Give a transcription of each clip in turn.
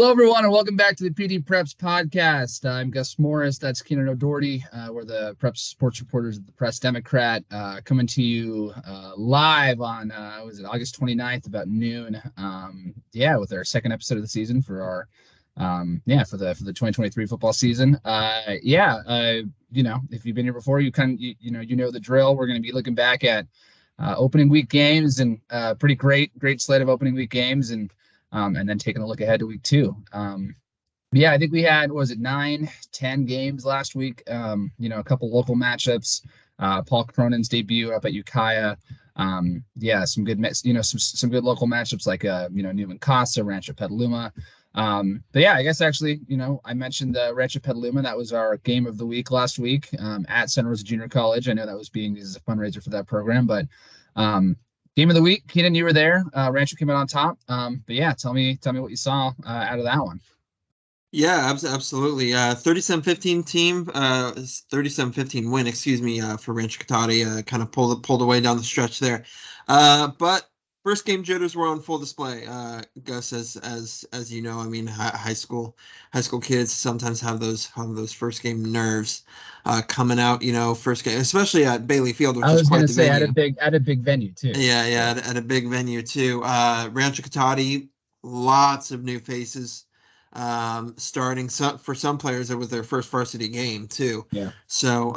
Hello, everyone, and welcome back to the PDPreps podcast. I'm Gus Morris. That's Kienan O'Doherty. We're the Preps sports reporters at the Press Democrat, coming to you live on August 29th about noon. With our second episode of the season for our for the 2023 football season. If you've been here before, you know the drill. We're going to be looking back at opening week games and pretty great slate of opening week games and then taking a look ahead to week two. I think we had, 9-10 games last week. A couple local matchups. Paul Cronin's debut up at Ukiah. Some good, some good local matchups like Newman Casa, Rancho Petaluma. I guess actually, I mentioned Rancho Petaluma. That was our game of the week last week at Santa Rosa Junior College. I know that was being used as a fundraiser for that program, but game of the week, Keenan, you were there. Rancho came out on top. Tell me what you saw out of that one. Yeah, absolutely. 37-15 team, 37-15 win, for Rancho Cotati. Kind of pulled away down the stretch there. But first game jitters were on full display. Gus, as you know, I mean, high school kids sometimes have those first game nerves coming out. First game, especially at Bailey Field, which is quite the venue. At a big venue too. At a big venue too. Rancho Cotati, lots of new faces. Starting for some players, it was their first varsity game too. Yeah. So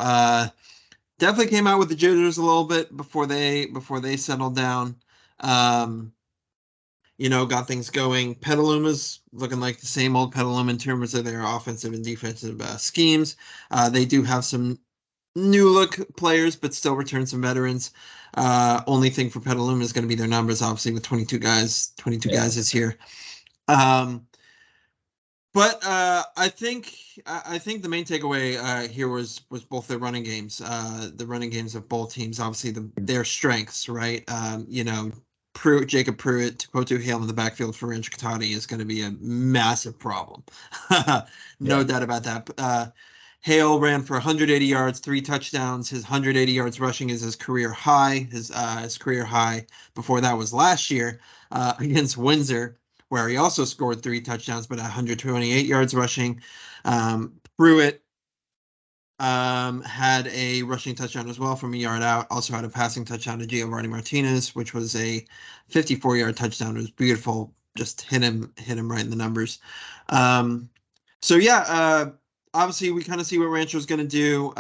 definitely came out with the jitters a little bit before they settled down. Got things going. Petaluma's looking like the same old Petaluma in terms of their offensive and defensive schemes. They do have some new look players, but still return some veterans. Only thing for Petaluma is going to be their numbers, obviously, with 22 guys. 22 guys this year. But I think the main takeaway here was both their running games, the running games of both teams. Obviously, their strengths, right? Jacob Pruitt, Tupotu Hale in the backfield for Rancho Cotati is going to be a massive problem. No doubt about that. Hale ran for 180 yards, 3 touchdowns. His 180 yards rushing is his career high. His career high before that was last year against Windsor, where he also scored 3 touchdowns, but 128 yards rushing. Pruitt had a rushing touchdown as well from a yard out. Also had a passing touchdown to Giovanni Martinez, which was a 54-yard touchdown. It was beautiful. Just hit him right in the numbers. Obviously we kind of see what Rancho's going to do.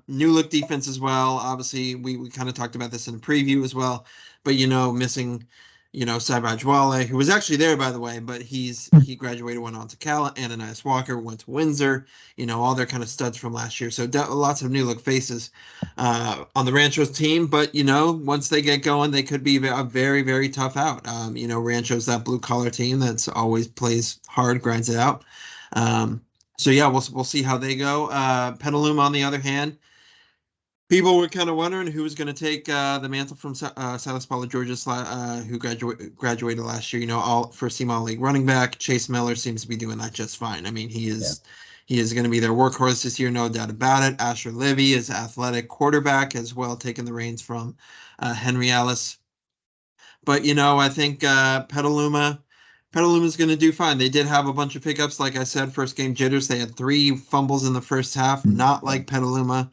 New look defense as well. Obviously we kind of talked about this in the preview as well, but missing Saibaj Wale, who was actually there, by the way, but he graduated, went on to Cal. Ananias Walker went to Windsor, all their kind of studs from last year. So lots of new look faces on the Rancho's team. But, once they get going, they could be a very, very tough out. Rancho's that blue collar team that's always plays hard, grinds it out. We'll see how they go. Petaluma, on the other hand, people were kind of wondering who was going to take the mantle from Silas Paula Georges, who graduated last year. First team All League running back. Chase Miller seems to be doing that just fine. I mean, he is going to be their workhorse this year, no doubt about it. Asher Livy is athletic quarterback as well, taking the reins from Henry Ellis. But I think Petaluma's going to do fine. They did have a bunch of pickups. Like I said, first game jitters. They had 3 fumbles in the first half, not like Petaluma.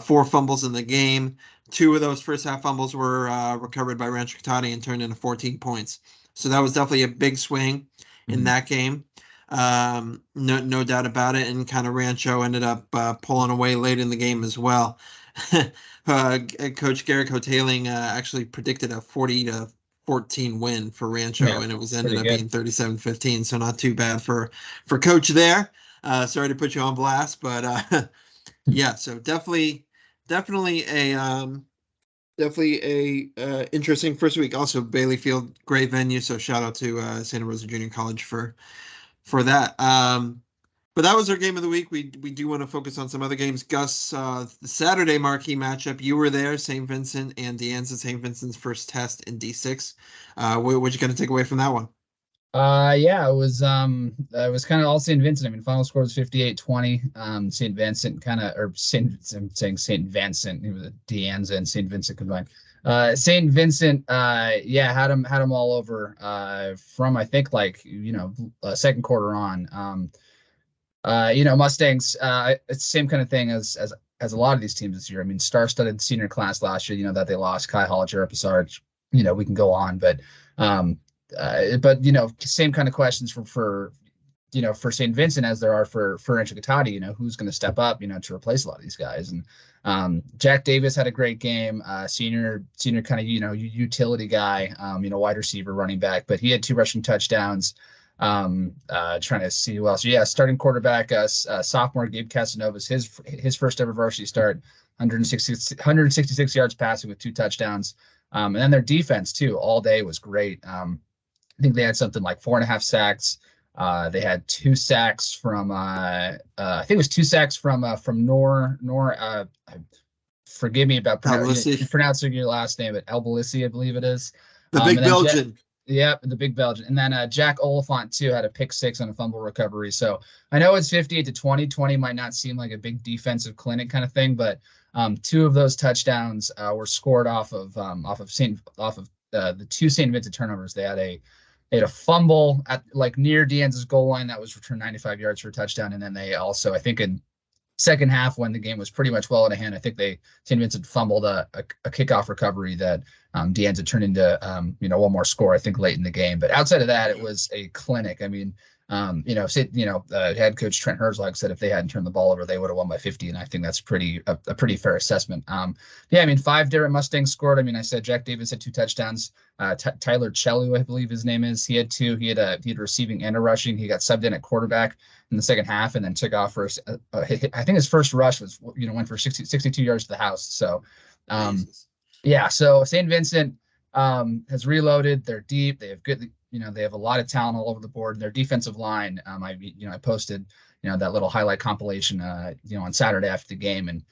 4 fumbles in the game. 2 of those first half fumbles were recovered by Rancho Cotati and turned into 14 points. So that was definitely a big swing in that game. No doubt about it. And kind of Rancho ended up pulling away late in the game as well. Coach Garrick Hoteling actually predicted a 40-14 win for Rancho, and it ended up being 37-15. So not too bad for Coach there. Sorry to put you on blast, but so definitely a interesting first week. Also, Bailey Field, great venue. So shout out to Santa Rosa Junior College for that. But that was our game of the week. We do want to focus on some other games. Gus, the Saturday marquee matchup, you were there, St. Vincent and De Anza. St. Vincent's first test in D6. What you going to take away from that one? It was kind of all St. Vincent. I mean, final score was 58-20. St. Vincent I'm saying St. Vincent, De Anza and St. Vincent combined. St. Vincent, yeah, had him all over from I think like second quarter on. Mustangs, it's the same kind of thing as a lot of these teams this year. I mean, star-studded senior class last year, that they lost Kai Hall, Jared Passard, we can go on, um, same kind of questions for St. Vincent as there are for Rancho Cotati, who's going to step up, to replace a lot of these guys. And Jack Davis had a great game, senior kind of, utility guy, wide receiver, running back, but he had 2 rushing touchdowns. Trying to see who else. Yeah, starting quarterback, sophomore Gabe Casanova's his first ever varsity start, 166 yards passing with 2 touchdowns. And then their defense too, all day was great. I think they had something like 4.5 sacks. They had 2 sacks from I think it was 2 sacks from Nor. Forgive me about pronouncing your last name, but Elbalissi, I believe it is. The big Belgian. Yep, the big Belgian. And then Jack Oliphant, too, had a pick 6 on a fumble recovery. So I know it's 58-20. 20 might not seem like a big defensive clinic kind of thing, but 2 of those touchdowns were scored off of the 2 St. Vincent turnovers. They had a fumble at like near Deanne's goal line that was returned 95 yards for a touchdown. And then they also, I think in second half when the game was pretty much well in hand, I think St. Vincent fumbled a kickoff recovery that Deanne's had turned into one more score, I think, late in the game. But outside of that, it was a clinic. I mean, head coach Trent Herzog said if they hadn't turned the ball over, they would have won by 50, and I think that's a pretty fair assessment. 5 different Mustangs scored. I mean, I said Jack Davis had 2 touchdowns. Tyler Chelu, I believe his name is, he had 2. He had a receiving and a rushing. He got subbed in at quarterback in the second half, and then took off for I think his first rush was went for 62 yards to the house. So, so St. Vincent has reloaded. They're deep. They have good. They have a lot of talent all over the board. Their defensive line, I posted, that little highlight compilation, on Saturday after the game, and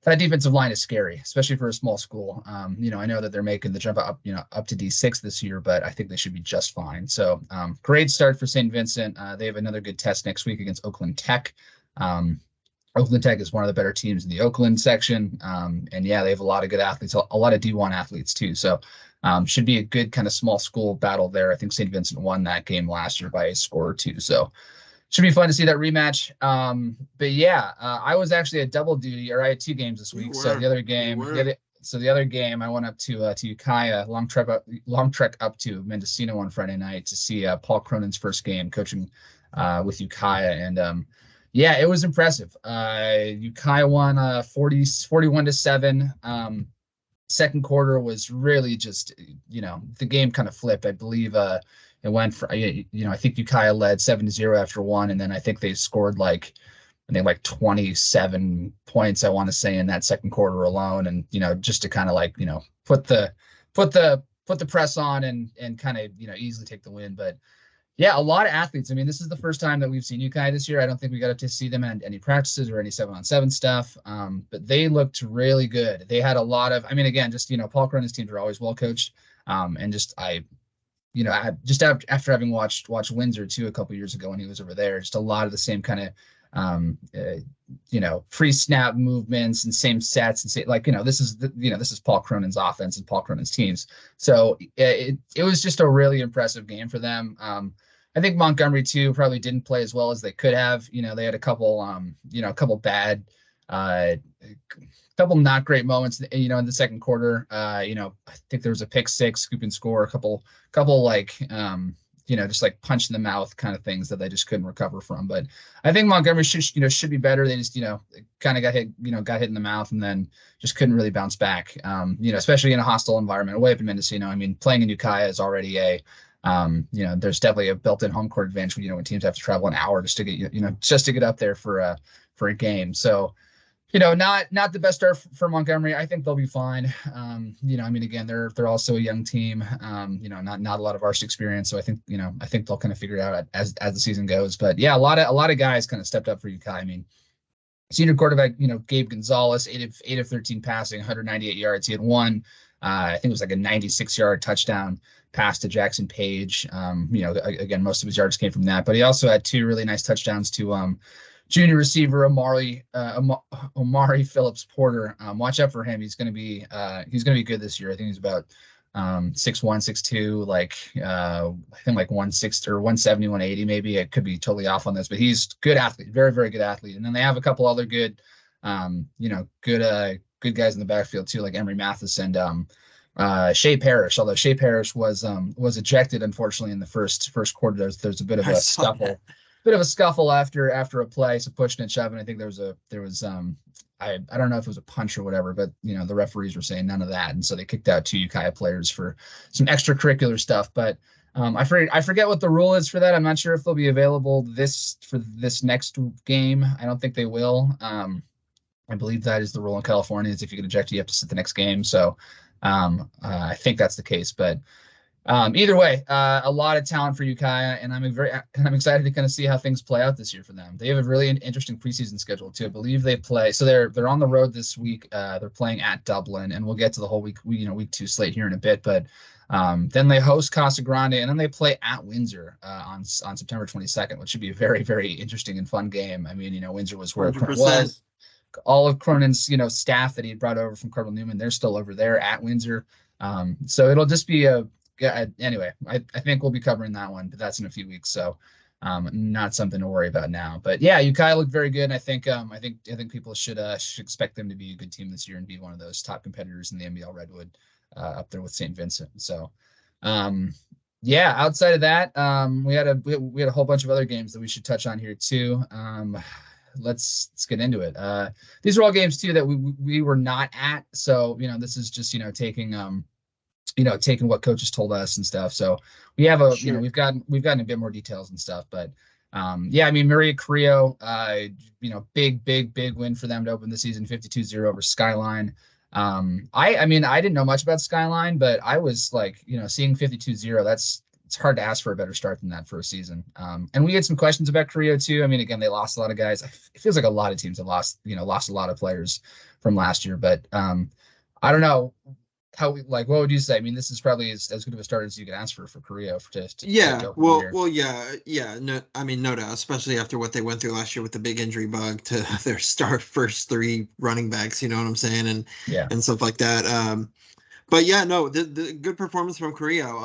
that defensive line is scary, especially for a small school. I know that they're making the jump up to D6 this year, but I think they should be just fine. So, great start for St. Vincent. They have another good test next week against Oakland Tech. Oakland Tech is one of the better teams in the Oakland section. They have a lot of good athletes, a lot of D1 athletes too. So, should be a good kind of small school battle there. I think St. Vincent won that game last year by a score or 2. So should be fun to see that rematch. I was actually at double duty, or I had 2 games this week. So the other game, I went up to Ukiah, long trek up to Mendocino on Friday night to see Paul Cronin's first game coaching with Ukiah. And it was impressive. Ukiah won 41-7. Second quarter was really just, the game kind of flipped. I believe it went for, I think Ukiah led 7-0 after 1. And then I think they scored like 27 points, I want to say, in that second quarter alone. And, just to kind of put the press on and kind of, easily take the win. But yeah, a lot of athletes. I mean, this is the first time that we've seen Ukiah this year. I don't think we got to see them at any practices or any 7-on-7 stuff. But they looked really good. They had a lot of, again, just, Paul Cronin's teams are always well coached. And just, after having watched Windsor too, a couple years ago when he was over there, just a lot of the same kind of, pre-snap movements and same sets and this is Paul Cronin's offense and Paul Cronin's teams. So it was just a really impressive game for them. I think Montgomery too probably didn't play as well as they could have. They had a couple bad, couple not great moments, in the second quarter. I think there was a pick 6, scoop and score, a couple just like punch in the mouth kind of things that they just couldn't recover from. But I think Montgomery should be better. They just, kind of got hit in the mouth and then just couldn't really bounce back. Especially in a hostile environment away up in Mendocino. Playing in Ukiah is already there's definitely a built-in home court advantage when teams have to travel an hour just to get up there for a game. So, not the best start for Montgomery. I think they'll be fine. Again, they're also a young team. Not a lot of varsity experience. So I think they'll kind of figure it out as the season goes. But yeah, a lot of guys kind of stepped up for Ukiah. Senior quarterback, Gabe Gonzalez, 8 of 13 passing, 198 yards. He had one, I think it was like a 96-yard touchdown pass to Jackson Page. Again, most of his yards came from that, but he also had 2 really nice touchdowns to junior receiver Omari Phillips Porter. Watch out for him. He's gonna be good this year. I think he's about 6'1", 6'2", I think like 160 or 170, 180 maybe. I could be totally off on this, but he's good athlete, very, very good athlete. And then they have a couple other good, good guys in the backfield too, like Emory Mathis and Shea Parrish. Although Shea Parrish was ejected unfortunately in the first quarter. There's a bit of a scuffle. Bit of a scuffle after a play, so pushing and shoving. I think there was I don't know if it was a punch or whatever, but the referees were saying none of that, and so they kicked out 2 Ukiah players for some extracurricular stuff. But I forget what the rule is for that. I'm not sure if they'll be available for this next game. I don't think they will. I believe that is the rule in California, is if you get ejected, you have to sit the next game. So I think that's the case, but. Either way, a lot of talent for Ukiah, and I'm excited to kind of see how things play out this year for them. They have a really interesting preseason schedule too. I believe they play, so they're on the road this week. They're playing at Dublin, and we'll get to the whole week 2 slate here in a bit. But then they host Casa Grande, and then they play at Windsor on September 22nd, which should be a very, very interesting and fun game. I mean, Windsor was where Cronin was. All of Cronin's staff that he brought over from Cardinal Newman, they're still over there at Windsor. So it'll just be anyway, I think we'll be covering that one, but that's in a few weeks, so not something to worry about now. But yeah, Ukiah looked very good, and I think people should expect them to be a good team this year and be one of those top competitors in the NBL Redwood, up there with St. Vincent. So yeah, outside of that, we had a whole bunch of other games that we should touch on here too. Let's get into it. These are all games too that we were not at, so this is just taking what coaches told us and stuff. So we have we've gotten a bit more details and stuff, but yeah, I mean, Maria Carrillo, big win for them to open the season, 52-0 over Skyline. I mean, I didn't know much about Skyline, but I was seeing 52-0, it's hard to ask for a better start than that for a season. And we had some questions about Carrillo too. I mean, again, they lost a lot of guys. It feels like a lot of teams have lost a lot of players from last year, but I don't know. What would you say? I mean, this is probably as good of a start as you can ask for Carrillo no, I mean, no doubt, especially after what they went through last year with the big injury bug to their first 3 running backs, you know what I'm saying, and stuff like that. But yeah, no, the good performance from Carrillo.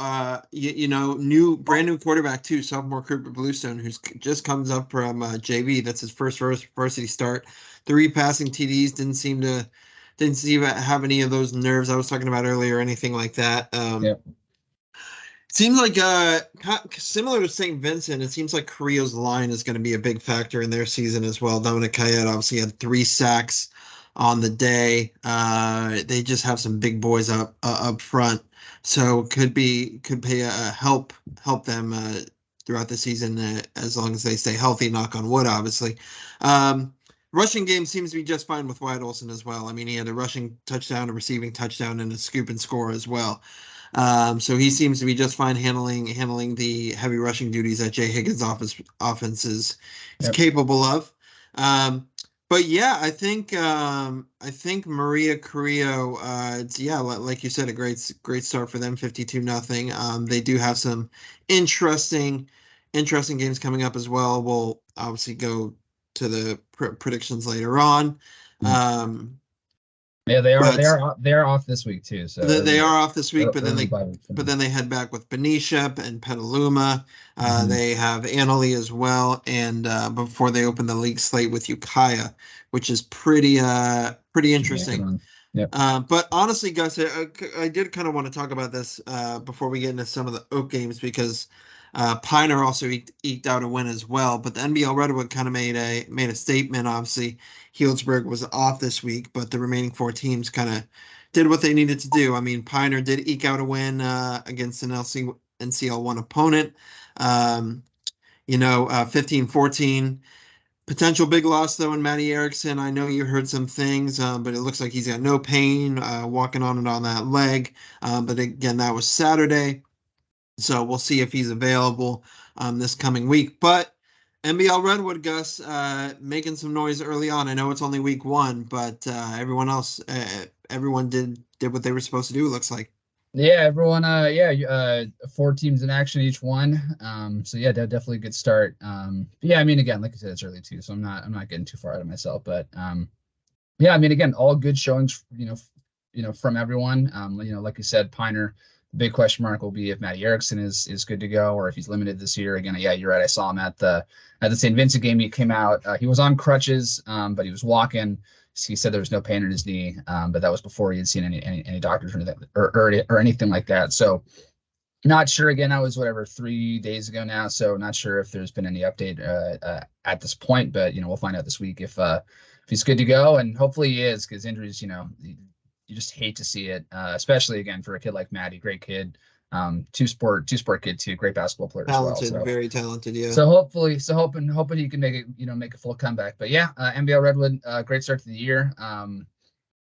Brand new quarterback too, sophomore Cooper Bluestone, who's just comes up from JV. That's his first varsity start. 3 passing TDs, didn't seem to have any of those nerves I was talking about earlier or anything like that. Seems like similar to St. Vincent, it seems like Carrillo's line is going to be a big factor in their season as well. Dominic Kayet obviously had 3 sacks on the day. They just have some big boys up front, so could help them throughout the season as long as they stay healthy. Knock on wood, obviously. Rushing game seems to be just fine with Wyatt Olson as well. I mean, he had a rushing touchdown, a receiving touchdown, and a scoop and score as well. So he seems to be just fine handling the heavy rushing duties that Jay Higgins' offense is capable of. But yeah, I think Maria Carrillo, like you said, a great start for them, 52-0. They do have some interesting games coming up as well. We'll obviously go to the predictions later on. Yeah, they are off this week too. So they are off this week, but then they head back with Benicia and Petaluma. They have Annalee as well, and before they open the league slate with Ukiah, which is pretty interesting. Yep. But honestly, guys, I did kind of want to talk about this before we get into some of the Oak games, because Piner also eked out a win as well. But the NBL Redwood kind of made a statement. Obviously, Healdsburg was off this week, but the remaining 4 teams kind of did what they needed to do. I mean, Piner did eke out a win against an NCL1 opponent. 15-14. Potential big loss, though, in Matty Erickson. I know you heard some things, but it looks like he's got no pain walking on and on that leg. But again, that was Saturday. So we'll see if he's available this coming week. But NBL Redwood, Gus, making some noise early on. I know it's only week 1, but everyone did what they were supposed to do, it looks like. Yeah, everyone. Four teams in action each one. So yeah, definitely a good start. But yeah, I mean, again, like I said, it's early too, so I'm not getting too far out of myself. But yeah, I mean, again, all good showings, from everyone. Like you said, Piner, the big question mark will be if Matty Erickson is good to go or if he's limited this year. Again, yeah, you're right. I saw him at the St. Vincent game. He came out. He was on crutches, but he was walking. He said there was no pain in his knee, but that was before he had seen any doctors or anything or anything like that. So not sure. Again, that was whatever 3 days ago now. So not sure if there's been any update at this point, but we'll find out this week if he's good to go, and hopefully he is, because injuries, you just hate to see it, especially again for a kid like Maddie, great kid, two sport kid too, great basketball player as well. Talented, So very talented. Yeah. hoping he can make it, make a full comeback. But yeah, NBL Redwood, great start to the year.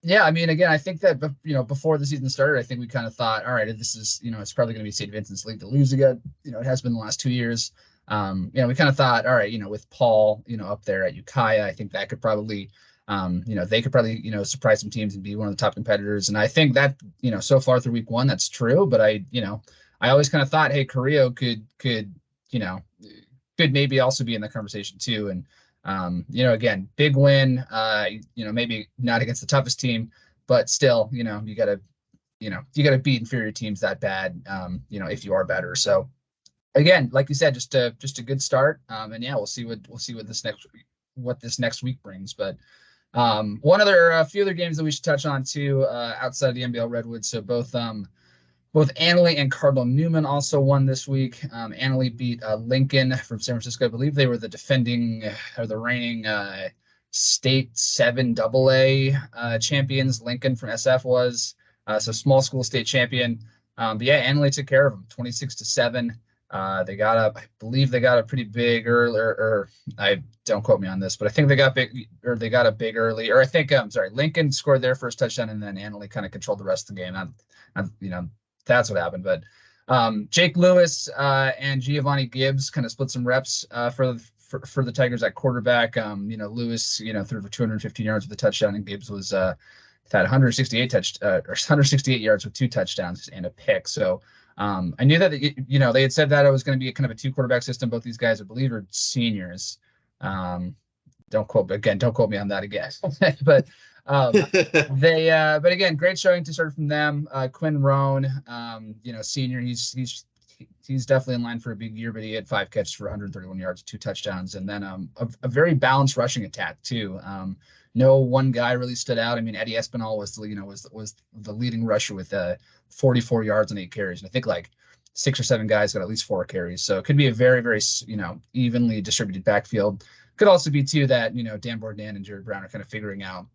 Yeah, I mean, again, I think that before the season started, I think we kind of thought, all right, this is it's probably going to be St. Vincent's league to lose again. It has been the last 2 years. We kind of thought, all right, with Paul, up there at Ukiah, I think that could probably, they could probably, surprise some teams and be one of the top competitors. And I think that, so far through week one, that's true. But I always kind of thought, hey, Carrillo you know, could maybe also be in the conversation too. And again, big win. Maybe not against the toughest team, but still, you gotta beat inferior teams that bad. If you are better. So again, like you said, just a good start. And yeah, we'll see what this next week brings. But a few other games that we should touch on too, outside of the NBL Redwood. So both Annalee and Cardinal Newman also won this week. Annalee beat Lincoln from San Francisco. I believe they were the defending or the reigning state 7AA champions. Lincoln from SF was so small school state champion. But yeah, Annalee took care of them, 26-7. I believe they got a pretty big early, or I don't quote me on this, but I think they got a big early, or I think I'm sorry, Lincoln scored their first touchdown and then Annalee kind of controlled the rest of the game. That's what happened. But Jake Lewis and Giovanni Gibbs kind of split some reps for the Tigers at quarterback. Lewis, threw for 215 yards with a touchdown, and Gibbs was had 168 yards with 2 touchdowns and a pick. So I knew that they had said that it was going to be a kind of a 2 quarterback system. Both these guys, I believe, are seniors. Don't quote me on that again. But but again, great showing to start from them. Quinn Roan, senior, he's definitely in line for a big year, but he had 5 catches for 131 yards, 2 touchdowns, and then a very balanced rushing attack too. No one guy really stood out. I mean, Eddie Espinal was the leading rusher with 44 yards and 8 carries, and I think like 6 or 7 guys got at least 4 carries. So it could be a very, very evenly distributed backfield. Could also be too that Dan Bourdain and Jared Brown are kind of figuring out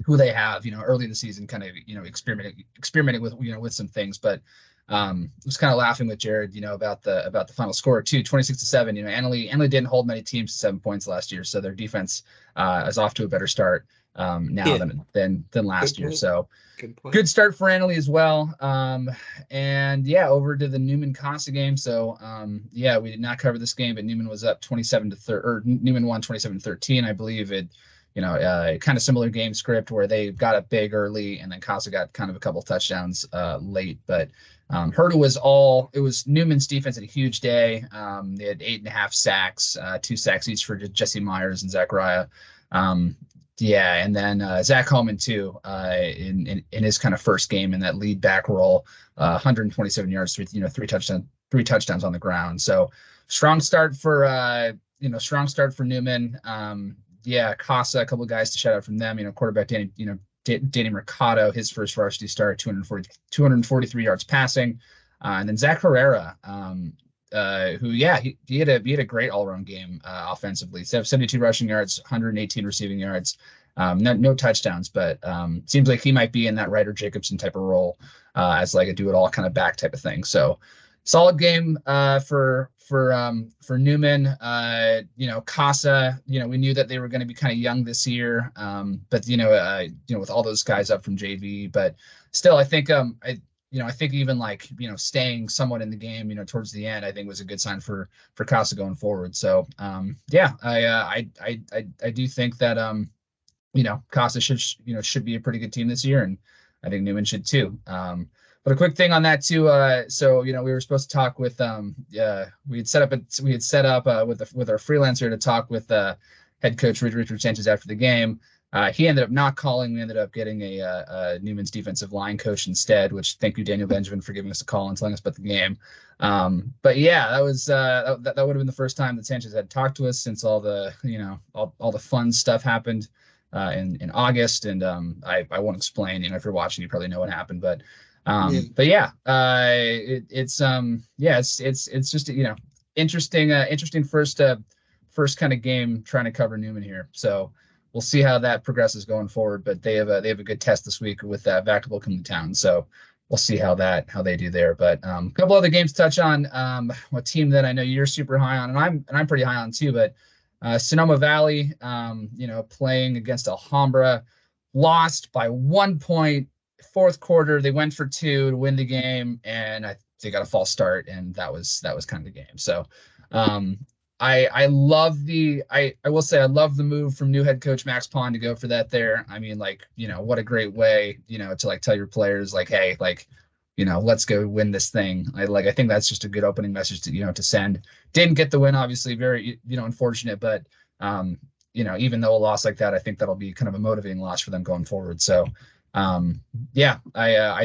who they have, early in the season, kind of, experimenting with some things. But was kind of laughing with Jared, about the final score too, 26-7. Annalee didn't hold many teams to 7 points last year, so their defense is off to a better start now than last year. So good start for Annalee as well. And yeah, over to the Newman Casa game. So yeah, we did not cover this game, but Newman was up 27-3, or Newman won 27-13, I believe. It kind of similar game script where they got up big early and then Casa got kind of a couple touchdowns late. But it was Newman's defense had a huge day. They had 8.5 sacks, 2 sacks each for Jesse Myers and Zachariah. And then Zach Holman too, in his kind of first game in that lead back role, 127 yards, 3 touchdowns on the ground. So strong start for Newman. Casa, a couple of guys to shout out from them. Quarterback Danny Mercado, his first varsity start, 243 yards passing, and then Zach Herrera, who he had a great all-around game offensively. 72 rushing yards, 118 receiving yards, no touchdowns, but seems like he might be in that Ryder Jacobson type of role as like a do-it-all kind of back type of thing. So solid game for Newman. Casa, we knew that they were going to be kind of young this year, but with all those guys up from JV, but still, I think I think even like staying somewhat in the game, towards the end, I think was a good sign for Casa going forward. So I do think that Casa should be a pretty good team this year, and I think Newman should too. But But a quick thing on that too. So we were supposed to talk with we had set up with our freelancer to talk with head coach Richard Sanchez after the game. He ended up not calling. We ended up getting a Newman's defensive line coach instead, which thank you, Daniel Benjamin, for giving us a call and telling us about the game. But yeah, that was that would have been the first time that Sanchez had talked to us since all the all the fun stuff happened in August. And I won't explain. If you're watching, you probably know what happened. But yeah, it's just interesting first kind of game trying to cover Newman here. So we'll see how that progresses going forward. But they have a good test this week with Vacaville coming to town. So we'll see how they do there. But a couple other games to touch on. A team that I know you're super high on, and I'm pretty high on too. But Sonoma Valley, playing against Alhambra, lost by 1 point. Fourth quarter, they went for 2 to win the game, and they got a false start, and that was kind of the game. So I will say I love the move from new head coach Max Pond to go for that there. I mean, what a great way, to tell your players hey, let's go win this thing. I think that's just a good opening message to send. Didn't get the win, obviously, very unfortunate, but even though a loss like that, I think that'll be kind of a motivating loss for them going forward. So I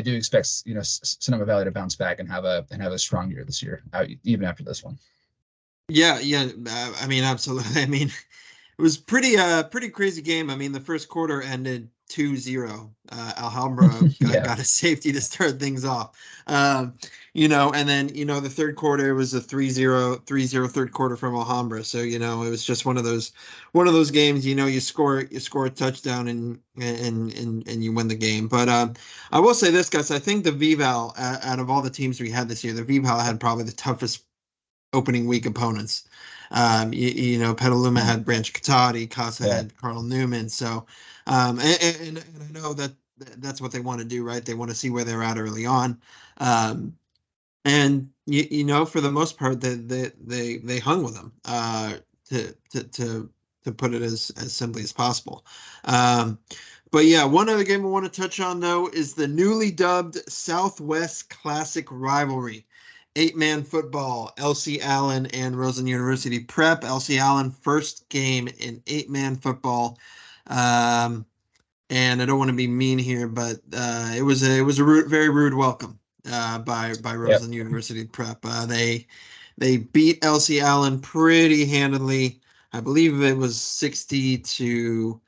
do expect Sonoma Valley to bounce back and have a strong year this year, even after this one. Yeah. I mean, absolutely. I mean, it was pretty crazy game. I mean, the first quarter ended 2-0. Alhambra got a safety to start things off. And then the third quarter was a 3-0 third quarter from Alhambra. So it was just one of those games. You score a touchdown and you win the game. But I will say this, guys. I think the VVAL out of all the teams we had this year, the VVAL had probably the toughest opening week opponents. Petaluma had Branch Katati, Casa had Carl Newman. So, and I know that's what they want to do, right? They want to see where they're at early on. And for the most part, they hung with them, to put it as simply as possible. But yeah, one other game I want to touch on though is the newly dubbed Southwest Classic Rivalry. 8-man football, LC Allen and Roseland University Prep. LC Allen, first game in 8-man football. And I don't want to be mean here, but it was a very rude welcome by Roseland University Prep. They beat LC Allen pretty handily. I believe it was 60 to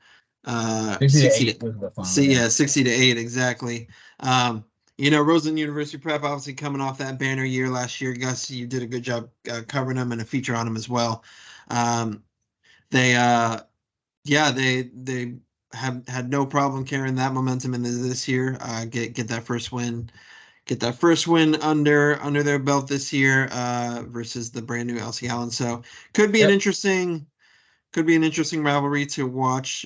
8 was the final. 60 to 8 exactly. Roseland University Prep, obviously coming off that banner year last year. Gus, you did a good job covering them and a feature on them as well. They have had no problem carrying that momentum into this year. Get that first win. Get that first win under their belt this year versus the brand new LC Allen. So could be an interesting rivalry to watch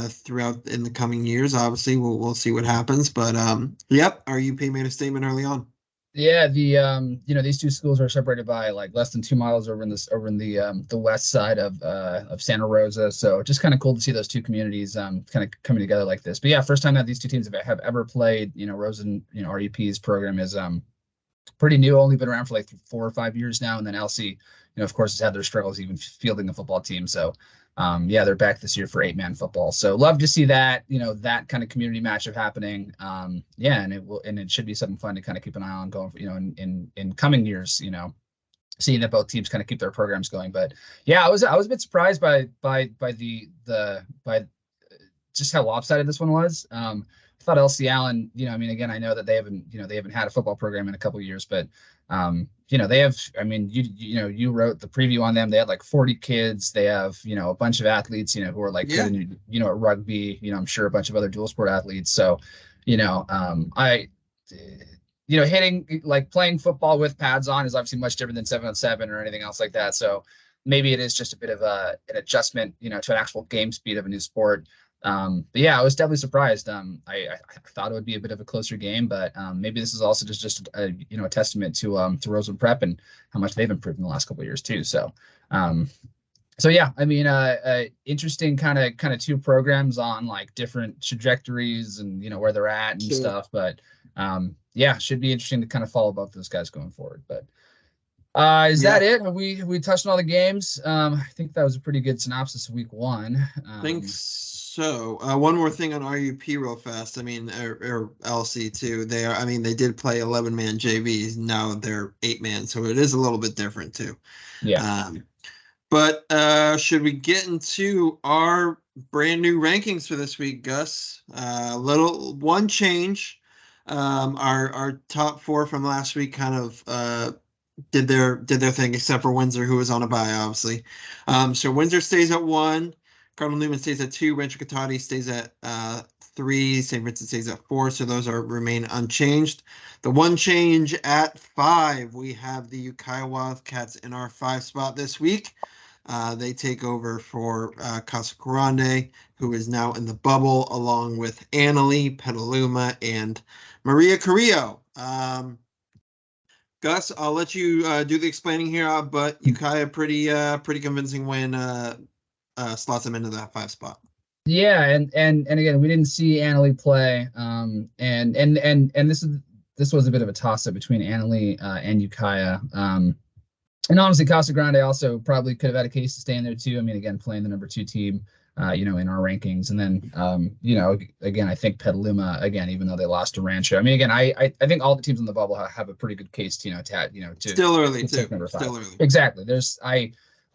throughout in the coming years. Obviously, we'll see what happens. But RUP made a statement early on. Yeah, these two schools are separated by less than 2 miles over in the west side of Santa Rosa. So just kind of cool to see those two communities kind of coming together like this. But yeah, first time that these two teams have ever played. Roseland, RUP's program is pretty new, only been around for 4 or 5 years now, and then LC, of course, has had their struggles even fielding a football team. So they're back this year for 8-man football. So love to see that, that kind of community matchup happening. And it should be something fun to kind of keep an eye on going, in coming years, seeing that both teams kind of keep their programs going. But yeah, I was a bit surprised by just how lopsided this one was. I thought LC Allen, again, I know that they haven't had a football program in a couple of years, but they have, you wrote the preview on them. They had 40 kids. They have, a bunch of athletes, who are good in, at rugby, I'm sure a bunch of other dual sport athletes. So, hitting, playing football with pads on is obviously much different than 7-on-7 or anything else like that. So maybe it is just a bit of an adjustment, to an actual game speed of a new sport. But yeah, I was definitely surprised. I thought it would be a bit of a closer game, but maybe this is also just a testament to Roseland Prep and how much they've improved in the last couple of years too. So So yeah, I mean, interesting kind of two programs on like different trajectories and where they're at and Sure. stuff. But yeah, should be interesting to kind of follow both those guys going forward. But is Yeah, that it? We touched on all the games. I think that was a pretty good synopsis of week one. think so. One more thing on RUP real fast. I mean, or LC too. I mean, they did play 11-man JVs. Now they're 8-man, so it is a little bit different too. Yeah. But should we get into our brand new rankings for this week, Gus? Little one change. Our top four from last week kind of did their thing, except for Windsor, who was on a bye, obviously. So Windsor stays at 1. Cardinal Newman stays at 2. Rancho Cotati stays at 3. St. Vincent stays at 4. So those remain unchanged. The one change at 5, we have the Ukiah Wildcats in our 5 spot this week. They take over for Casa Grande, who is now in the bubble, along with Annalee, Petaluma, and Maria Carrillo. Gus, I'll let you do the explaining here, but Ukiah pretty convincing win slots them into that 5 spot. Yeah, and again, we didn't see Annalee play. And this was a bit of a toss up between Annalee and Ukiah. And honestly, Casa Grande also probably could have had a case to stay in there too. I mean, again, playing the number 2 team, in our rankings. And then, again, I think Petaluma, again, even though they lost to Rancho, I mean, again, I think all the teams in the bubble have a pretty good case, to still early to too. take number 5. Still early. Exactly.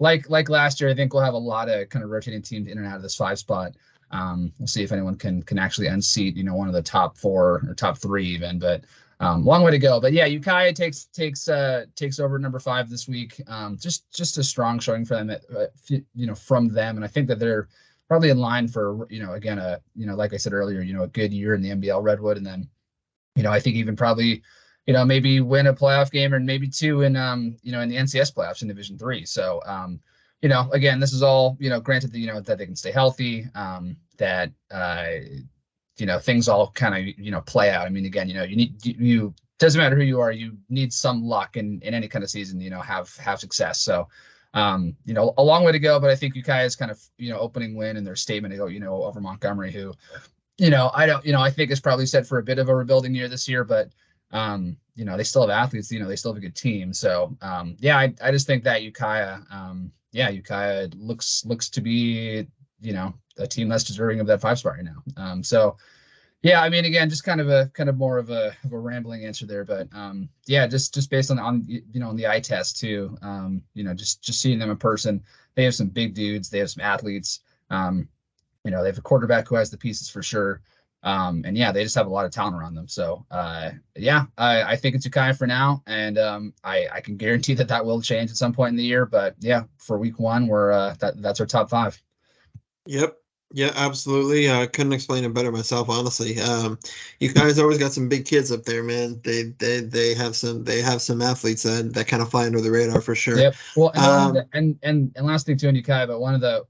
Like last year, I think we'll have a lot of kind of rotating teams in and out of this 5 spot. We'll see if anyone can actually unseat, one of the top 4 or top 3 even, but long way to go. But yeah, Ukiah takes over number 5 this week. Just a strong showing for them, from them. And I think that they're probably in line for, again, like I said earlier, a good year in the NBL Redwood. And then, I think even probably, maybe win a playoff game or maybe 2 in, in the NCS playoffs in Division 3. So, again, this is all, granted that, that they can stay healthy, that, things all kind of, play out. I mean, again, you doesn't matter who you are, you need some luck in any kind of season, have success. So, a long way to go, but I think Ukiah is kind of, opening win in their statement to go, over Montgomery, who, I think is probably set for a bit of a rebuilding year this year, but, they still have athletes, they still have a good team. So, yeah, I just think that Ukiah, Ukiah looks to be, a team that's deserving of that 5 spot right now. So, yeah, I mean, again, just kind of more of a rambling answer there, but yeah, just based on on the eye test too, just seeing them in person, they have some big dudes, they have some athletes, they have a quarterback who has the pieces for sure, and yeah, they just have a lot of talent around them. So yeah, I think it's Ukiah for now, and I can guarantee that will change at some point in the year, but yeah, for week 1, that's our top 5. Yep. Yeah, absolutely. I couldn't explain it better myself, honestly. You guys always got some big kids up there, man. They have some athletes that kind of fly under the radar for sure. Yep. Well, and last thing too on Ukiah, but one of the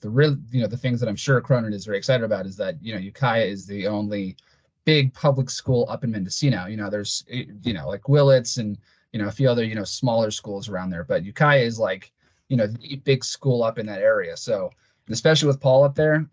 real the things that I'm sure Cronin is very excited about is that Ukiah is the only big public school up in Mendocino. There's like Willits and a few other smaller schools around there, but Ukiah is like the big school up in that area. So. And especially with Paul up there,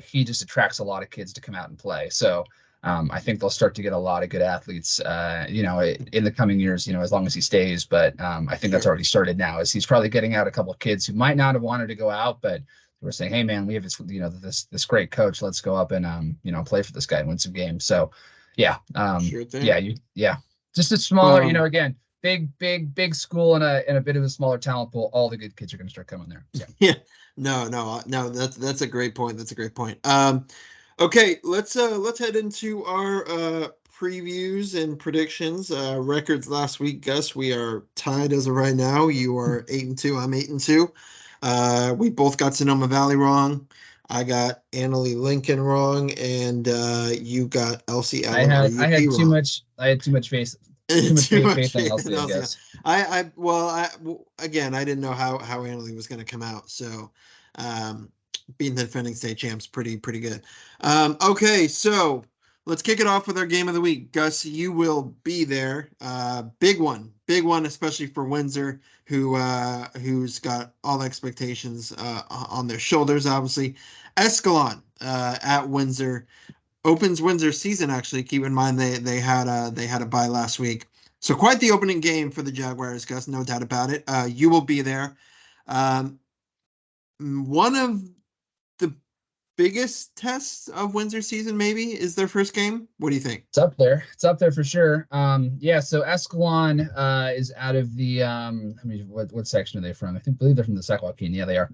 he just attracts a lot of kids to come out and play. So I think they'll start to get a lot of good athletes, in the coming years, as long as he stays. But I think that's already started now, as he's probably getting out a couple of kids who might not have wanted to go out, but we're saying, hey, man, we have this great coach. Let's go up and, play for this guy and win some games. So, yeah. Sure thing. Yeah. Just a smaller, again, big school and a bit of a smaller talent pool. All the good kids are going to start coming there. So. Yeah. No. That's a great point. That's a great point. Okay, let's head into our previews and predictions. Records last week, Gus. We are tied as of right now. You are 8-2. I'm 8-2. We both got Sonoma Valley wrong. I got Annalee Lincoln wrong, and you got LC Allen. I had too much faith. Too much faith in LC, I guess. Again, I didn't know how Annalee was going to come out. So, being the defending state champs, pretty good. Okay, so let's kick it off with our game of the week. Gus, you will be there. Big one, especially for Windsor, who's got all the expectations on their shoulders. Obviously, Escalon at Windsor opens Windsor season. Actually, keep in mind they had a bye last week, so quite the opening game for the Jaguars, Gus. No doubt about it. You will be there. Um, One of the biggest tests of Windsor season maybe is their first game. What do you think? It's up there. It's up there for sure. Yeah, so Escalon is out of the I mean, what section are they from? Believe they're from the Sac-Joaquin. Yeah, they are.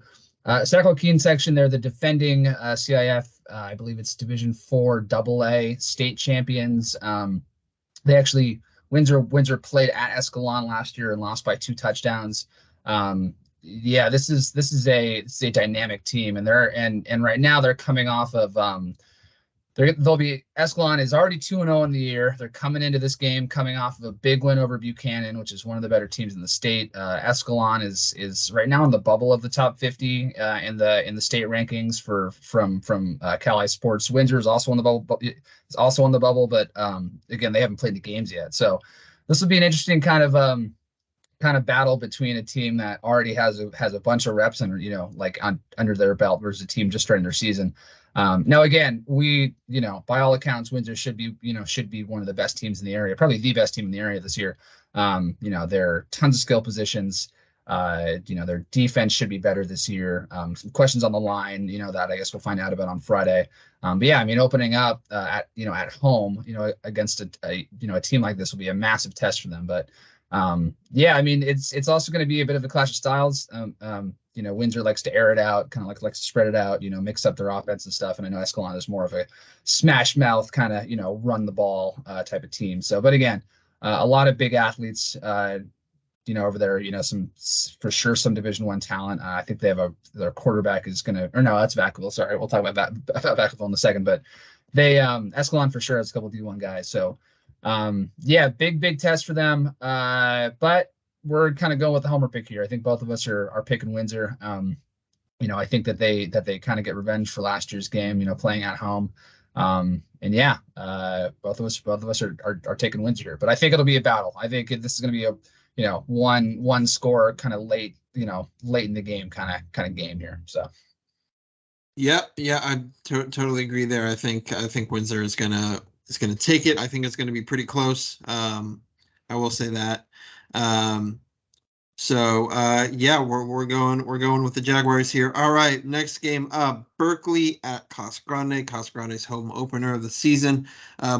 Sac-Joaquin section. They're the defending CIF. I believe it's Division 4 AA state champions. They actually Windsor played at Escalon last year and lost by 2 touchdowns. Yeah, this is a dynamic team, and right now they're coming off of Escalon is already 2-0 in the year. They're coming into this game coming off of a big win over Buchanan, which is one of the better teams in the state. Escalon is right now in the bubble of the top 50 in the state rankings from Cali Sports. Windsor is also on the bubble. It's also on the bubble, but again, they haven't played the games yet. So this will be an interesting kind of battle between a team that already has a bunch of reps and under their belt versus a team just starting their season. Now again, by all accounts, Windsor should be one of the best teams in the area, probably the best team in the area this year. There are tons of skill positions. Their defense should be better this year. Some questions on the line, that I guess we'll find out about on Friday. But yeah, I mean, opening up at home, against a team like this will be a massive test for them. But yeah, I mean, it's also going to be a bit of a clash of styles. Windsor likes to air it out, kind of likes to spread it out, mix up their offense and stuff. And I know Escalon is more of a smash mouth kind of, run the ball type of team. So, but again, a lot of big athletes, over there, some Division I talent. I think they have their quarterback is going to, or no, that's Vacaville. Sorry. We'll talk about Vacaville in a second, but Escalon for sure has a couple D1 guys. So, yeah, big test for them. But we're kind of going with the homer pick here. I think both of us are picking Windsor. I think that they kind of get revenge for last year's game, playing at home. And yeah, both of us are taking Windsor here. But I think it'll be a battle. I think this is going to be a one score kind of late in the game kind of game here. So. Yeah, I totally agree there. I think Windsor is gonna take it. I think it's gonna be pretty close. I will say that. Yeah, we're going with the Jaguars here. All right, next game up, Berkeley at Casa Grande. Casa Grande's home opener of the season.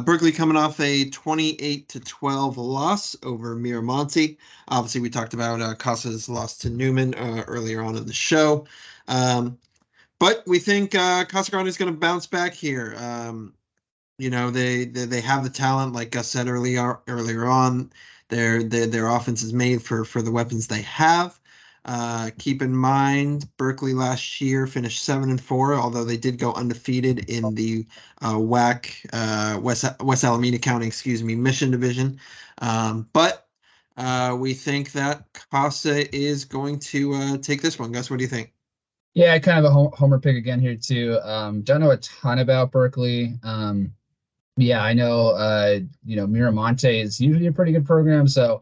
Berkeley coming off a 28-12 loss over Miramonte. Obviously, we talked about Casa's loss to Newman earlier on in the show. But we think Casa Grande is going to bounce back here. They have the talent, like Gus said earlier on. Their offense is made for the weapons they have. Keep in mind, Berkeley last year finished 7-4, although they did go undefeated in the WAC West Alameda County, Mission Division. But we think that Casa is going to take this one. Gus, what do you think? Yeah, kind of a homer pick again here too. Don't know a ton about Berkeley. Yeah, I know, Miramonte is usually a pretty good program, so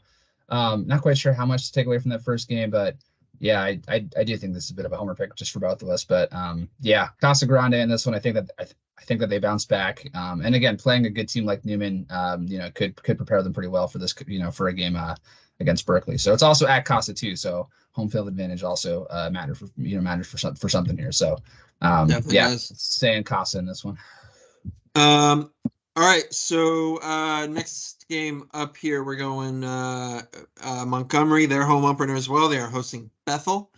not quite sure how much to take away from that first game, but yeah, I do think this is a bit of a homer pick just for both of us. But yeah, Casa Grande in this one, I think that they bounce back. And again, playing a good team like Newman, could prepare them pretty well for this, for a game against Berkeley. So it's also at Casa too, so home field advantage also matters for something here. So yeah, staying Casa in this one. All right, so next game up here, we're going Montgomery, their home opener as well. They are hosting Bethel.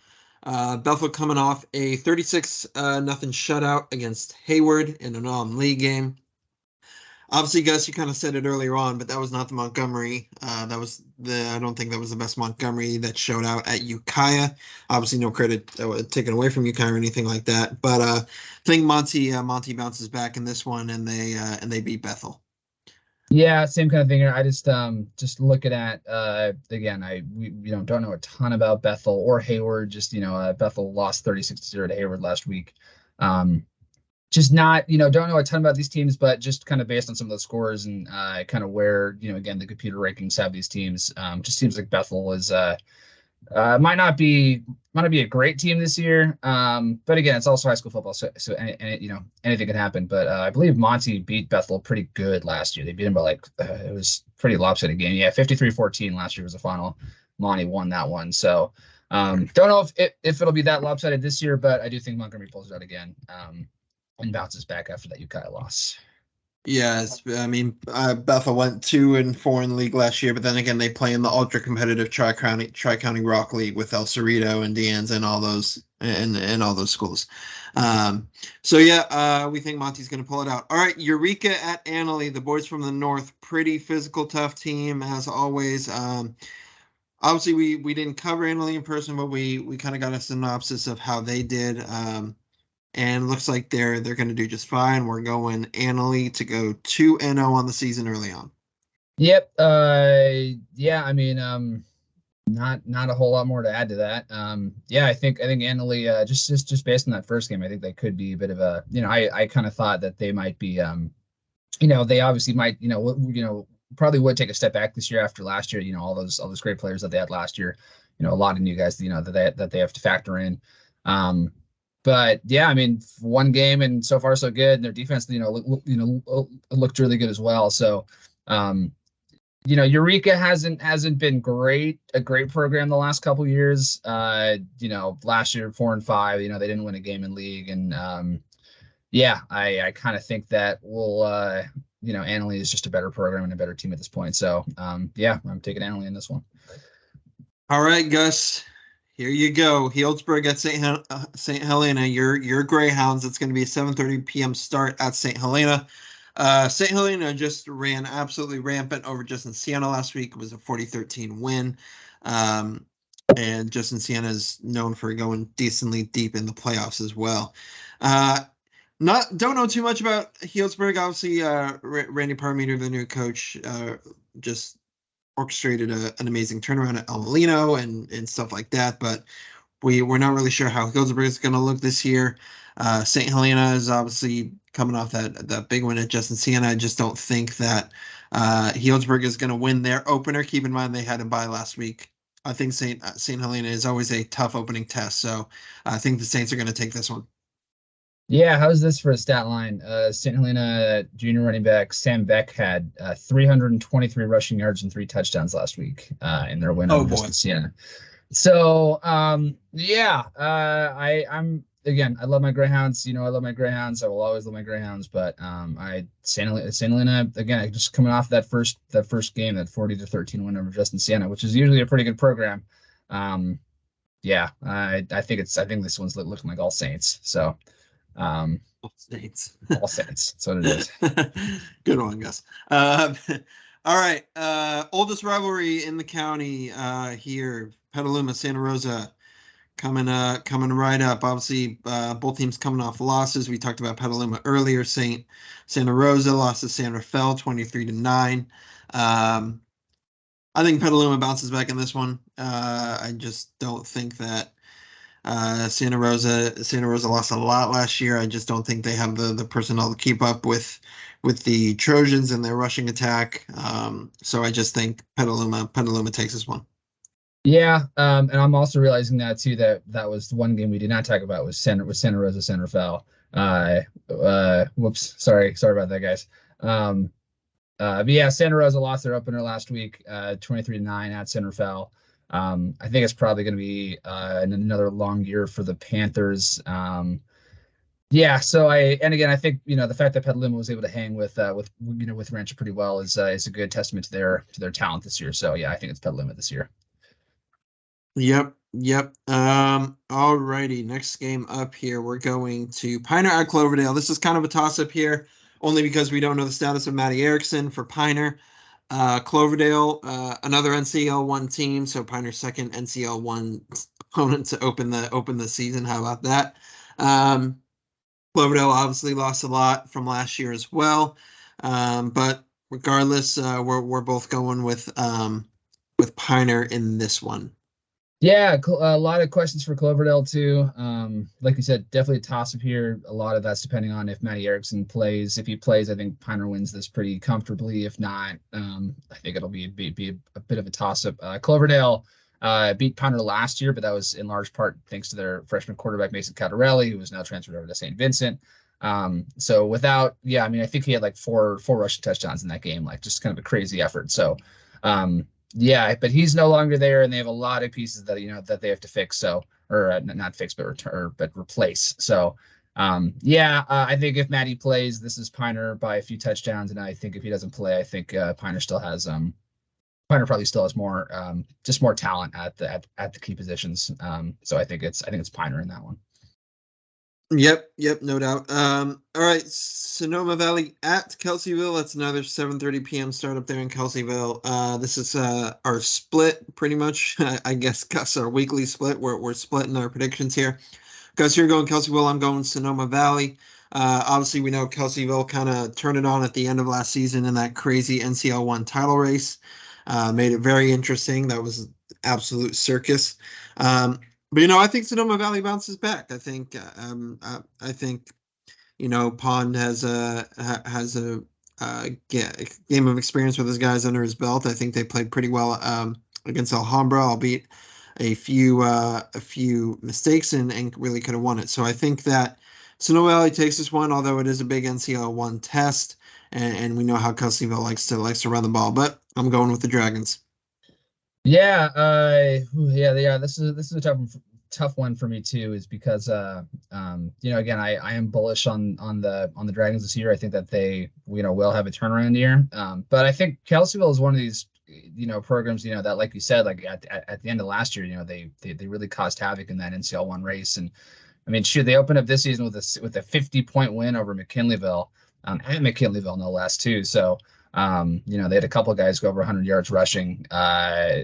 Bethel coming off a 36-0 shutout against Hayward in an all-league game. Obviously, Gus, you kind of said it earlier on, but that was not the Montgomery. I don't think that was the best Montgomery that showed out at Ukiah. Obviously, no credit taken away from Ukiah or anything like that. But I think Monty bounces back in this one, and they beat Bethel. Yeah, same kind of thing here. I just looking at again, we don't know a ton about Bethel or Hayward. Just Bethel lost 36-0 to Hayward last week. just not, don't know a ton about these teams, but just kind of based on some of the scores and kind of where, again, the computer rankings have these teams, just seems like Bethel is might not be a great team this year. But again, it's also high school football, so anything can happen. But I believe Monty beat Bethel pretty good last year. They beat him by it was pretty lopsided game. Yeah, 53-14 last year was the final. Monty won that one. So don't know if it'll be that lopsided this year, but I do think Montgomery pulls it out again. And bounces back after that Ukiah loss. Yes, I mean Bethel went 2-4 in the league last year, but then again they play in the ultra competitive Tri-County Rock League with El Cerrito and Deanne's and all those and all those schools. So yeah, we think Monty's going to pull it out. All right, Eureka at Annalee, the boys from the north, pretty physical, tough team as always. Obviously we didn't cover Annalee in person, but we kind of got a synopsis of how they did. And looks like they're going to do just fine. We're going Annalee to go 2-0 on the season early on. Yep. Yeah. I mean, not a whole lot more to add to that. Yeah, I think Annalee, just based on that first game, I think they could be a bit of a, I kind of thought that they might be, they obviously might, probably would take a step back this year after last year. All those great players that they had last year. A lot of new guys, that they have to factor in. But yeah, I mean, one game and so far so good. And their defense, looked really good as well. So, Eureka hasn't been a great program the last couple of years. Last year 4-5. They didn't win a game in league, and yeah, I kind of think that Annalee is just a better program and a better team at this point. So, yeah, I'm taking Annalee in this one. All right, Gus. Here you go. Healdsburg at St. Helena. Your Greyhounds. It's going to be a 7:30 p.m. start at St. Helena. St. Helena just ran absolutely rampant over Justin Siena last week. It was a 40-13 win. And Justin Siena is known for going decently deep in the playoffs as well. Don't know too much about Healdsburg. Obviously, Randy Parmeter, the new coach, just orchestrated an amazing turnaround at El Molino and stuff like that, but we're not really sure how Healdsburg is going to look this year. St. Helena is obviously coming off that big win at Justin Siena. I just don't think that Healdsburg is going to win their opener. Keep in mind they had a bye last week. I think St. Helena is always a tough opening test, so I think the Saints are going to take this one. Yeah, how's this for a stat line? St. Helena junior running back Sam Beck had 323 rushing yards and 3 touchdowns last week in their win over Justin Siena. So yeah, I love my Greyhounds. I love my Greyhounds. I will always love my Greyhounds. But St. Helena again, just coming off that first game, that 40-13 win over Justin Siena, which is usually a pretty good program. Yeah, I think this one's looking like all Saints. So. All Saints. All Saints. That's what it is. Good one, Gus. All right. Oldest rivalry in the county here. Petaluma, Santa Rosa coming right up. Obviously, both teams coming off losses. We talked about Petaluma earlier. Santa Rosa lost to San Rafael 23-9. I think Petaluma bounces back in this one. I just don't think that Santa Rosa lost a lot last year. I just don't think they have the personnel to keep up with the Trojans and their rushing attack. So I just think Petaluma takes this one. Yeah, and I'm also realizing that too, that was the one game we did not talk about was Santa Rosa, San Rafael. Whoops, sorry about that, guys. But yeah, Santa Rosa lost their opener last week, 23-9 at San Rafael. I think it's probably going to be another long year for the Panthers. Yeah, so I think the fact that Petaluma was able to hang with Rancho pretty well is a good testament to their talent this year. So yeah, I think it's Petaluma this year. Yep. All righty. Next game up here, we're going to Pioneer at Cloverdale. This is kind of a toss-up here, only because we don't know the status of Matty Erickson for Pioneer. Cloverdale, another NCL 1 team, so Pioneer's second NCL 1 opponent to open the season. How about that? Cloverdale obviously lost a lot from last year as well, but regardless, we're both going with Pioneer in this one. Yeah, a lot of questions for Cloverdale too. Like you said, definitely a toss up here. A lot of that's depending on if Matty Erickson plays. If he plays, I think Piner wins this pretty comfortably. If not, I think it'll be a bit of a toss up. Cloverdale beat Piner last year, but that was in large part thanks to their freshman quarterback Mason Catarelli, who is now transferred over to St. Vincent. So without, yeah, I mean, I think he had like four rushing touchdowns in that game, like just kind of a crazy effort. So, yeah, but he's no longer there, and they have a lot of pieces that that they have to fix. So, or not fix, but return, but replace. So, yeah, I think if Matty plays, this is Piner by a few touchdowns, and I think if he doesn't play, I think Piner still has Piner probably still has more just more talent at the key positions. So I think it's Piner in that one. Yep, no doubt. All right, Sonoma Valley at Kelseyville. That's another 7:30 p.m. start up there in Kelseyville. This is our split, pretty much. I guess Gus, our weekly split. We're splitting our predictions here. Gus, you're going Kelseyville. I'm going Sonoma Valley. Obviously, we know Kelseyville kind of turned it on at the end of last season in that crazy NCL1 title race. Made it very interesting. That was absolute circus. But I think Sonoma Valley bounces back. I think Pond has a game of experience with his guys under his belt. I think they played pretty well against Alhambra, albeit a few mistakes and really could have won it. So I think that Sonoma Valley takes this one, although it is a big NCL1 test, and we know how Kelseyville likes to run the ball. But I'm going with the Dragons. Yeah, yeah. This is a tough one for me too, is because again, I am bullish on the Dragons this year. I think that they will have a turnaround year. But I think Kelseyville is one of these programs that, like you said, like at the end of last year, they really caused havoc in that NCL1 race. And I mean, shoot, they opened up this season with a 50-point win over McKinleyville, at McKinleyville no less too. So they had a couple of guys go over 100 yards rushing.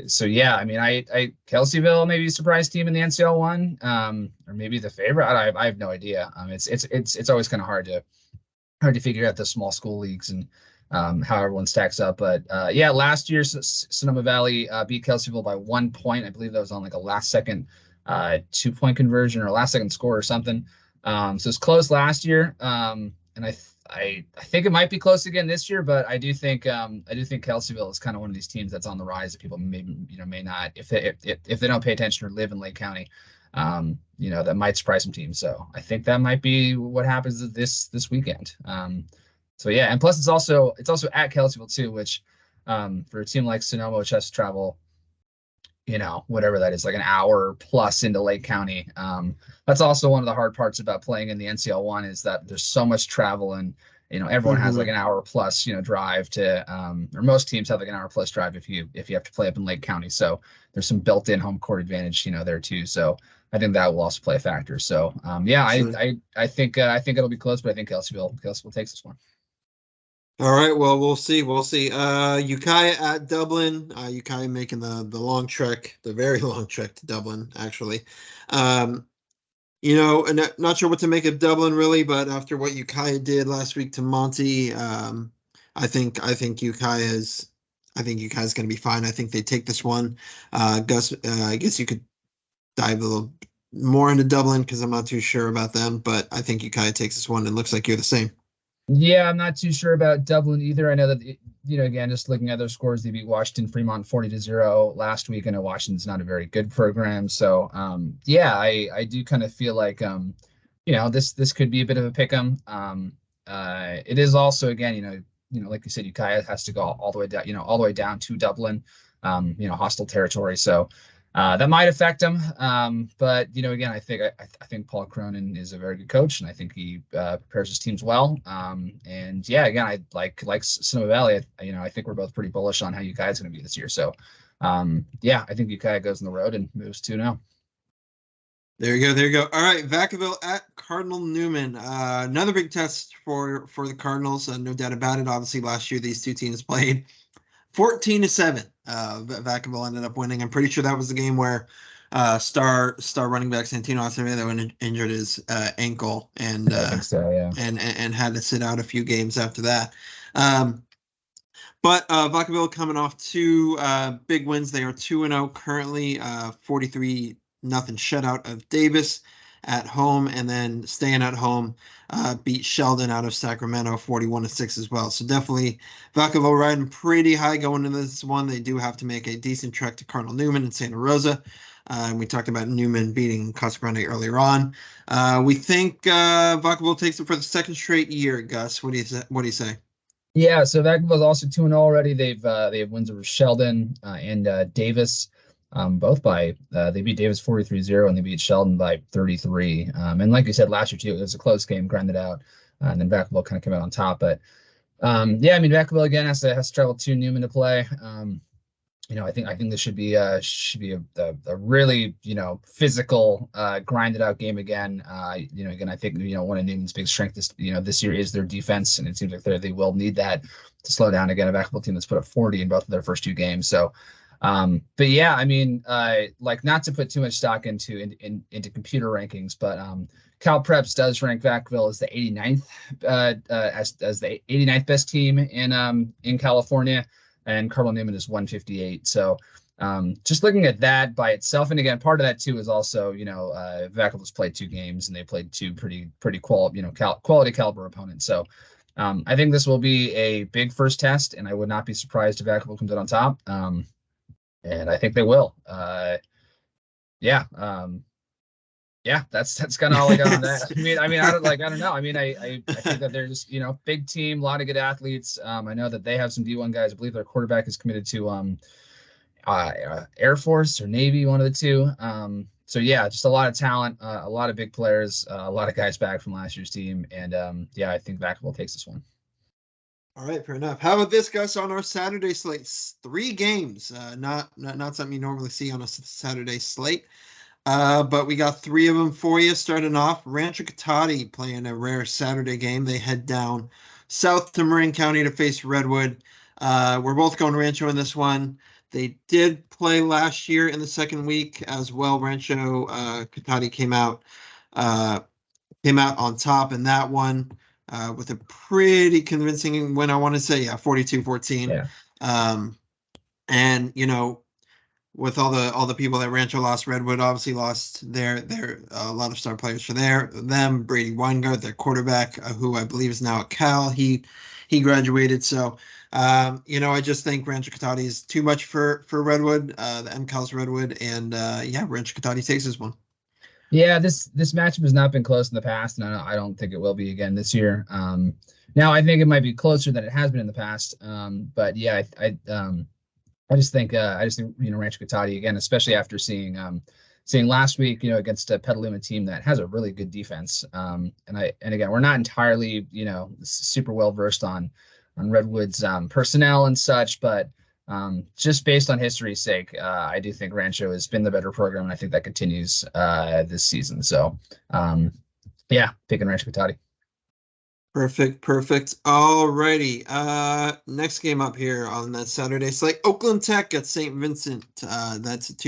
So yeah, I mean, I Kelseyville maybe a surprise team in the NCL one, or maybe the favorite. I have no idea. It's always kind of hard to figure out the small school leagues and how everyone stacks up. But yeah, last year Sonoma Valley beat Kelseyville by 1 point. I believe that was on like a last second 2 point conversion or last second score or something. So it's close last year. And I think it might be close again this year, but I do think Kelseyville is kind of one of these teams that's on the rise that people may not, if they don't pay attention or live in Lake County, that might surprise some teams. So I think that might be what happens this weekend. So yeah, and plus it's also at Kelseyville too, which for a team like Sonoma, which has to travel whatever that is, like an hour plus into Lake County. That's also one of the hard parts about playing in the NCL1, is that there's so much travel, and everyone has like an hour plus drive to, or most teams have like an hour plus drive if you have to play up in Lake County. So there's some built-in home court advantage there too. So I think that will also play a factor. So yeah, Sure. I think it'll be close, but I think Kelseyville takes this one. All right, well, we'll see. We'll see. Ukiah at Dublin. Ukiah making the long trek, the very long trek to Dublin, actually. Um, and not sure what to make of Dublin really, but after what Ukiah did last week to Monty, I think Ukiah's going to be fine. I think they take this one. Gus, I guess you could dive a little more into Dublin because I'm not too sure about them, but I think Ukiah takes this one, and looks like you're the same. Yeah, I'm not too sure about Dublin either. I know that again, just looking at their scores, they beat Washington Fremont 40-0 last week. I know Washington's not a very good program, so yeah, I do kind of feel like this could be a bit of a pick 'em. It is also, again, like you said, Ukiah has to go all the way down, all the way down to Dublin, hostile territory. So that might affect him. But again, I think Paul Cronin is a very good coach, and I think he prepares his teams well. And yeah, again, I like Sonoma Valley. I think we're both pretty bullish on how Ukiah is going to be this year. So yeah, I think Ukiah goes on the road and moves 2-0. There you go. There you go. All right, Vacaville at Cardinal Newman. Another big test for the Cardinals. No doubt about it. Obviously, last year these two teams played 14-7. Vacaville ended up winning. I'm pretty sure that was the game where star running back Santino Acevedo injured his ankle and I think so. Yeah. and had to sit out a few games after that. Um, But Vacaville coming off two big wins. They are 2-0 currently, 43-0 shutout of Davis at home, and then staying at home, beat Sheldon out of Sacramento 41-6 as well. So definitely Vacaville riding pretty high going into this one. They do have to make a decent trek to Cardinal Newman in Santa Rosa. And we talked about Newman beating Casa Grande earlier on. We think Vacaville takes it for the second straight year. Gus, what do you say? Yeah, so Vacaville's also 2-0 already. They have wins over Sheldon and Davis, both by they beat Davis 43-0 and they beat Sheldon by 33. And like you said last year too, it was a close game, grinded out, and then Vacaville kind of came out on top. But yeah, I mean Vacaville again has to travel to Newman to play. I think this should be a really physical grinded out game again. Again, I think one of Newman's big strengths this year is their defense, and it seems like they will need that to slow down again a basketball team that's put up 40 in both of their first two games. So, but yeah, I mean, like not to put too much stock into computer rankings, but Cal Preps does rank Vacaville as the 89th as the 89th best team in California. And Cardinal Newman is 158. So just looking at that by itself, and again, part of that too is also, Vacaville's played two games and they played two pretty quality caliber opponents. So I think this will be a big first test, and I would not be surprised if Vacaville comes out on top. And I think they will. Yeah. Yeah, that's kind of all I got on that. I don't know. I mean, I think that they're just, big team, a lot of good athletes. I know that they have some D1 guys. I believe their quarterback is committed to Air Force or Navy, one of the two. So yeah, just a lot of talent, a lot of big players, a lot of guys back from last year's team, and yeah, I think Vacaville takes this one. All right, fair enough. How about this, Gus, on our Saturday slate? 3 games, not something you normally see on a Saturday slate. But we got 3 of them for you. Starting off, Rancho Cotati playing a rare Saturday game. They head down south to Marin County to face Redwood. We're both going Rancho in this one. They did play last year in the second week as well. Rancho Cotati came out on top in that one with a pretty convincing win. I want to say, 42-14. Yeah. And with all the people that Rancho lost, Redwood obviously lost their a lot of star players for them. Brady Weingart, their quarterback, who I believe is now at Cal, he graduated. So I just think Rancho Cotati is too much for Redwood, the MCal's Redwood, and Rancho Cotati takes this one. Yeah, this matchup has not been close in the past, and I don't think it will be again this year. Now I think it might be closer than it has been in the past. But yeah, I just think Rancho Cotati again, especially after seeing last week, against a Petaluma team that has a really good defense. And again, we're not entirely, super well versed on Redwood's personnel and such, but just based on history's sake, I do think Rancho has been the better program, and I think that continues this season. So yeah, picking Rancho Cotati. Perfect. All righty. Next game up here on that Saturday slate, Oakland Tech at St. Vincent. That's at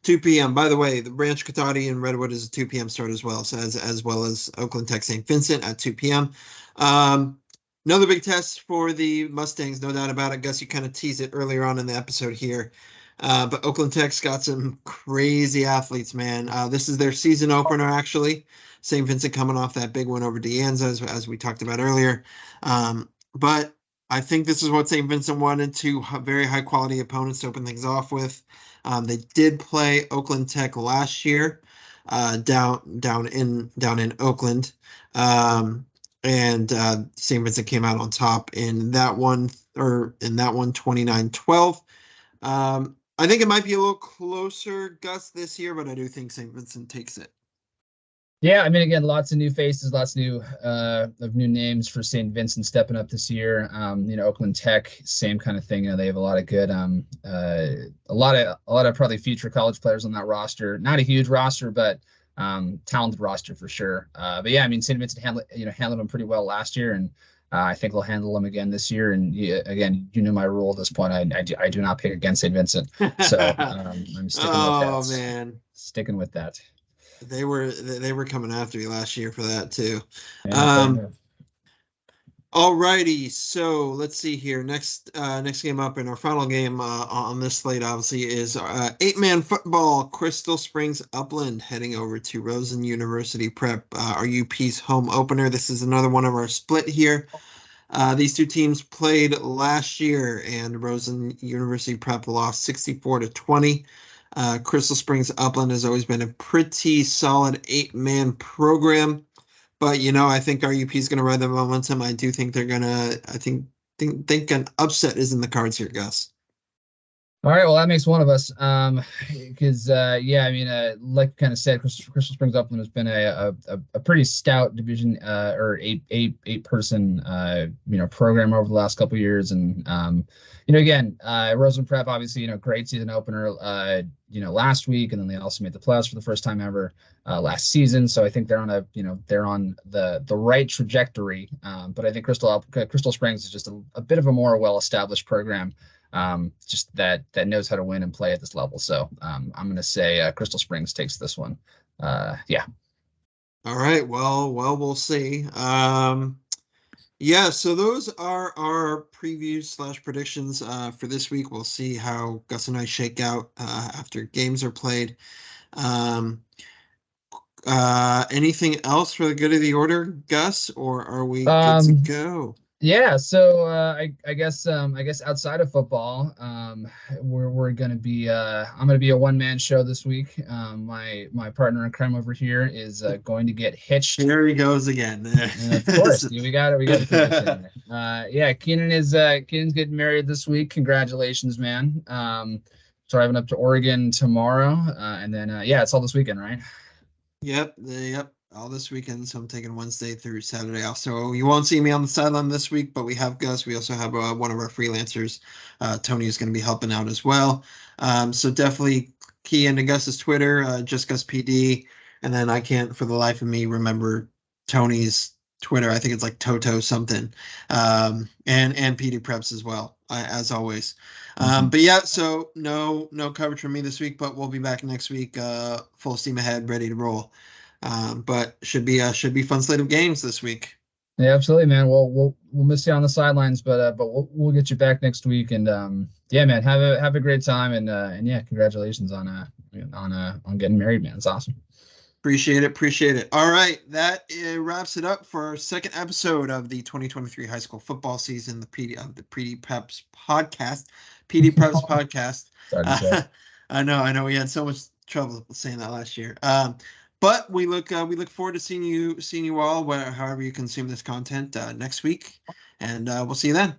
2 p.m. By the way, the Rancho Cotati and Redwood is a 2 p.m. start as well. So as well as Oakland Tech St. Vincent at 2 p.m. Another big test for the Mustangs, no doubt about it. Gus, you kind of teased it earlier on in the episode here. But Oakland Tech's got some crazy athletes, man. This is their season opener, actually. St. Vincent coming off that big win over De Anza, as we talked about earlier. But I think this is what St. Vincent wanted, two very high-quality opponents to open things off with. They did play Oakland Tech last year down in Oakland. And St. Vincent came out on top in that one, 29-12. I think it might be a little closer, Gus, this year, but I do think St. Vincent takes it. Yeah, I mean, again, lots of new faces, lots of new names for St. Vincent stepping up this year. Oakland Tech, same kind of thing. They have a lot of good, a lot of probably future college players on that roster. Not a huge roster, but talented roster for sure. But yeah, I mean, St. Vincent handled them pretty well last year, and I think they'll handle them again this year. And again, my rule at this point. I do not pick against St. Vincent, so I'm sticking with that. Oh man, sticking with that. They were coming after you last year for that too. Yeah, Alrighty, so let's see here. Next game up in our final game on this slate, obviously, is eight-man football. Crystal Springs Upland heading over to Rosen University Prep, our UP's home opener. This is another one of our split here. These two teams played last year, and Rosen University Prep lost 64-20. Crystal Springs Upland has always been a pretty solid eight-man program. But I think RUP is going to ride the momentum. I do think they're going to. I think an upset is in the cards here, Gus. All right, well, that makes one of us. Because yeah, I mean, like you kind of said, Crystal Springs Upland has been a pretty stout division or eight person program over the last couple of years, and again, Rosen Prep obviously great season opener last week, and then they also made the playoffs for the first time ever last season. So I think they're on they're on the right trajectory. But I think Crystal Springs is just a bit of a more well established program. Just that knows how to win and play at this level. So I'm going to say Crystal Springs takes this one. Yeah. All right. Well, we'll see. Yeah, so those are our previews / predictions for this week. We'll see how Gus and I shake out after games are played. Anything else for the good of the order, Gus, or are we good to go? Yeah, so I guess outside of football, we're gonna be I'm gonna be a one-man show this week. My partner in crime over here is going to get hitched. There he goes again. Of course, we got to throw this in there. Yeah, Keenan's getting married this week. Congratulations, man. Driving up to Oregon tomorrow, and then yeah, it's all this weekend, right? Yep. All this weekend, so I'm taking Wednesday through Saturday off. So you won't see me on the sideline this week, but we have Gus. We also have one of our freelancers, Tony, is going to be helping out as well. So definitely key into Gus's Twitter, just Gus PD, and then I can't for the life of me remember Tony's Twitter. I think it's like Toto something, and PDPreps as well, as always. But yeah, so no coverage from me this week, but we'll be back next week, full steam ahead, ready to roll. But should be fun slate of games this week. Yeah, absolutely, man. We'll miss you on the sidelines, but we'll get you back next week. And yeah, man, have a great time, and yeah, congratulations on getting married, man. It's awesome. Appreciate it. All right, that wraps it up for our second episode of the 2023 high school football season. The PDPreps podcast. I know we had so much trouble saying that last year. But we look forward to seeing you all however you consume this content next week, and we'll see you then.